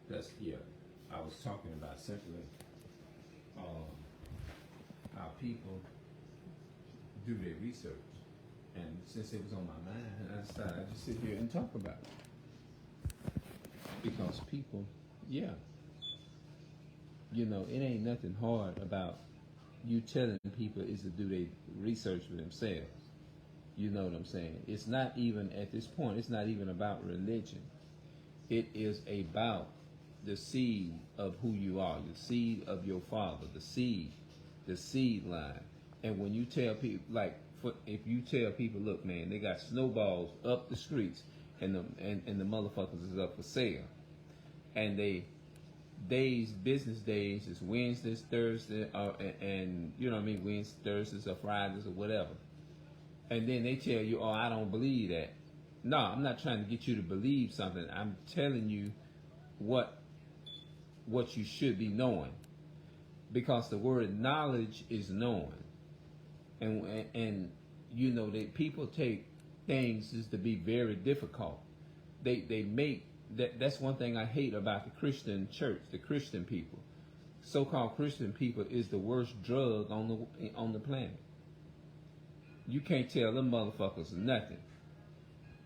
That's yeah. I was talking about simply um, how people do their research, and since it was on my mind, I decided I'd just sit here and talk about it because people, yeah, it ain't nothing hard about you telling people is to do their research for themselves. You know what I'm saying? It's not even at this point. It's not even about religion. It is about the seed of who you are, the seed of your father, the seed line. And when you tell people, if you tell people, look, man, they got snowballs up the streets, and the motherfuckers is up for sale, and business days is Wednesdays, Thursdays, and you know what I mean, Wednesdays, Thursdays, or Fridays, or whatever. And then they tell you, oh, I don't believe that. No, I'm not trying to get you to believe something. I'm telling you what you should be knowing, because the word knowledge is knowing, and that people take things as to be very difficult. They make that's one thing I hate about the Christian church, the Christian people. So-called Christian people is the worst drug on the planet. You can't tell them motherfuckers nothing.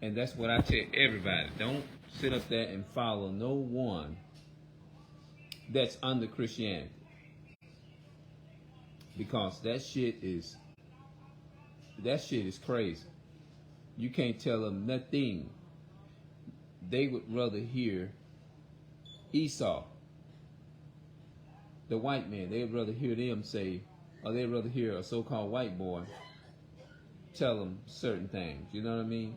And that's what I tell everybody. Don't sit up there and follow no one that's under Christianity. Because that shit is crazy. You can't tell them nothing. They would rather hear Esau, the white man. They'd rather hear them say, or they'd rather hear a so-called white boy tell them certain things. You know what I mean?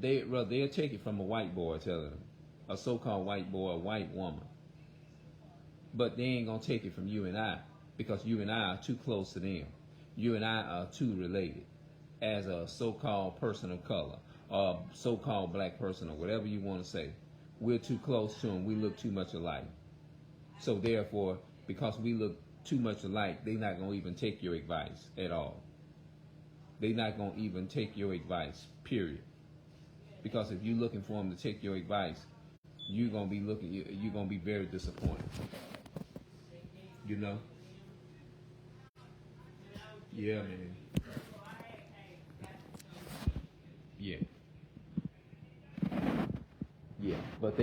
They'll take it from a white boy telling them, a so-called white boy, a white woman. But they ain't gonna take it from you and I, because you and I are too close to them. You and I are too related as a so-called person of color, or so-called black person, or whatever you want to say. We're too close to them. We look too much alike. So therefore, because we look too much alike, they're not gonna even take your advice at all. They're not gonna even take your advice, period. Because if you're looking for them to take your advice, you're gonna be very disappointed. You know? Yeah, man. Yeah. Yeah. But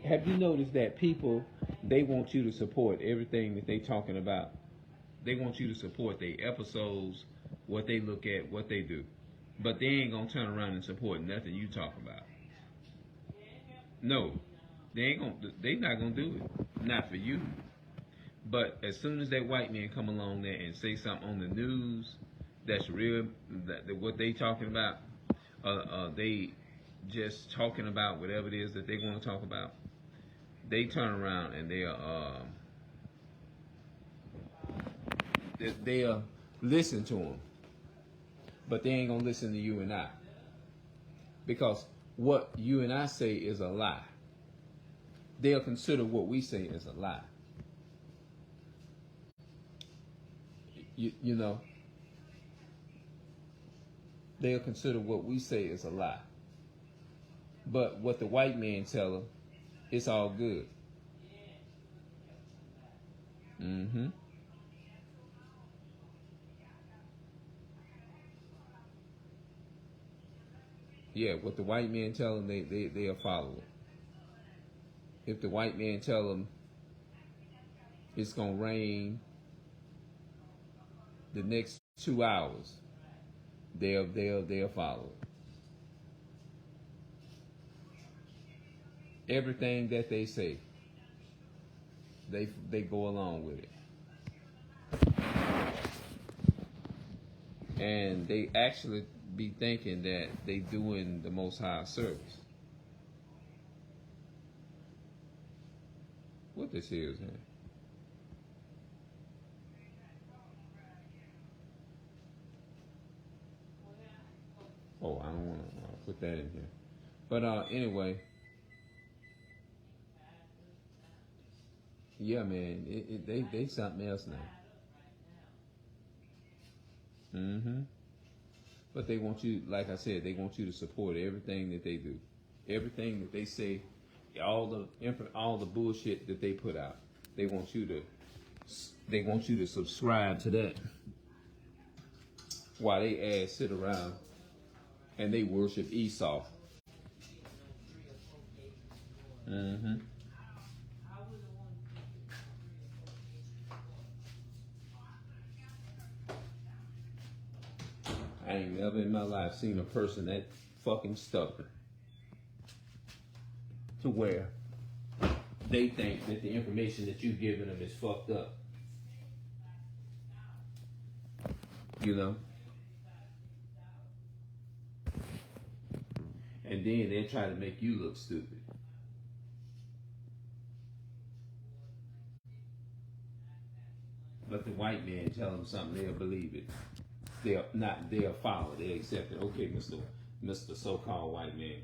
have you noticed that people, they want you to support everything that they talking about. They want you to support their episodes, what they look at, what they do. But they ain't gonna turn around and support nothing you talk about. No. They not gonna do it. Not for you. But as soon as that white man come along there and say something on the news that's real, that what they talking about, they just talking about whatever it is that they want to talk about, they turn around and they'll listen to them, but they ain't gonna listen to you and I, because what you and I say is a lie. They'll consider what we say as a lie. You know, they'll consider what we say is a lie. But what the white man tell them, it's all good. Mm-hmm. Yeah, what the white man tell them, they'll follow it. If the white man tell them it's gonna rain the next 2 hours, they'll follow it. Everything that they say, they go along with it, and they actually be thinking that they doing the Most High service. What this is, man? Oh, I don't want to put that in here. But anyway, yeah, man, they something else now. Mm-hmm. But they want you, like I said, they want you to support everything that they do, everything that they say, all the bullshit that they put out. They want you to subscribe to that while they ass sit around and they worship Esau. Mm-hmm. I ain't never in my life seen a person that fucking stubborn to where they think that the information that you've given them is fucked up. You know? And then they try to make you look stupid. But the white man tell them something, they'll believe it. They'll follow it, they'll accept it. Okay, Mr. So-called white man.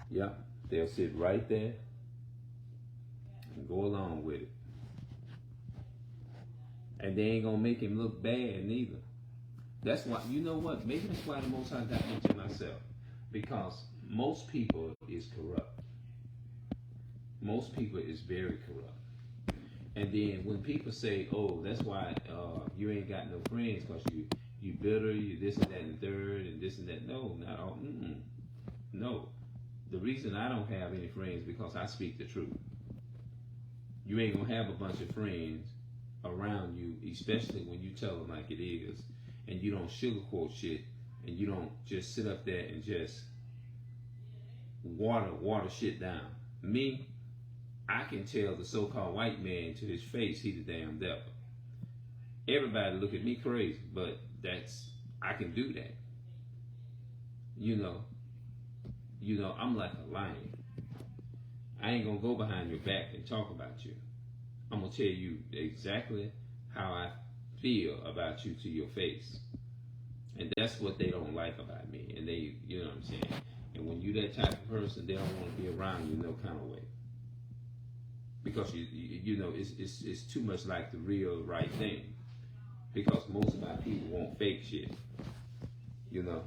Yeah, they'll sit right there and go along with it. And they ain't gonna make him look bad neither. That's why, you know what? Maybe that's why the Most High got me to myself. Because most people is corrupt. Most people is very corrupt. And then when people say, oh, that's why you ain't got no friends because you bitter, you this and that and third and this and that. No, not all. No. The reason I don't have any friends is because I speak the truth. You ain't going to have a bunch of friends around you, especially when you tell them like it is, and you don't sugarcoat shit, and you don't just sit up there and just water shit down. Me, I can tell the so-called white man to his face he the damn devil. Everybody look at me crazy, but I can do that. You know, I'm like a lion. I ain't gonna go behind your back and talk about you. I'm gonna tell you exactly how I feel about you to your face. And that's what they don't like about me. And they, you know what I'm saying? And when you that type of person, they don't want to be around you no kind of way. Because you know it's too much like the real right thing. Because most of our people want fake shit. You know.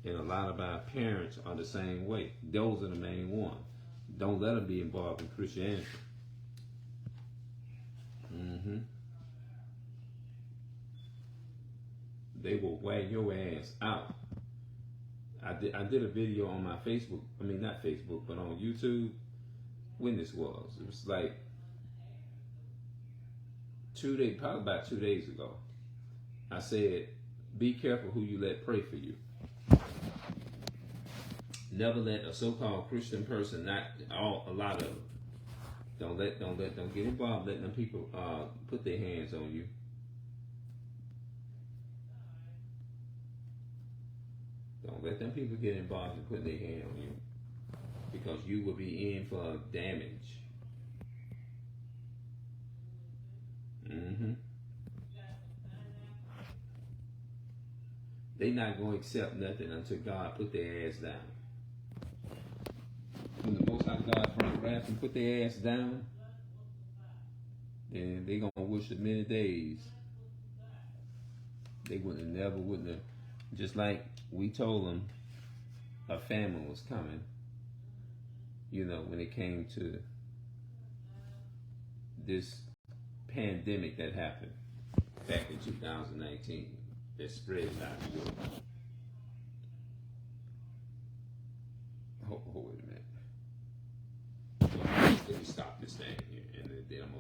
And a lot of our parents are the same way. Those are the main ones. Don't let them be involved in Christianity. They will wag your ass out. I did a video on my Facebook. I mean, not Facebook, but on YouTube. When this was. It was like probably about 2 days ago. I said, be careful who you let pray for you. Never let a so-called Christian person, a lot of them, don't get involved letting them people put their hands on you. Don't let them people get involved in putting their hand on you. Because you will be in for damage. They not going to accept nothing until God put their ass down. When the Most High God bring wrath and put their ass down, then they going to wish the many days they wouldn't have, just like we told them a famine was coming. You know, when it came to this pandemic that happened back in 2019 that spread out the world. Hold a minute. Let me stop this thing here and then I'm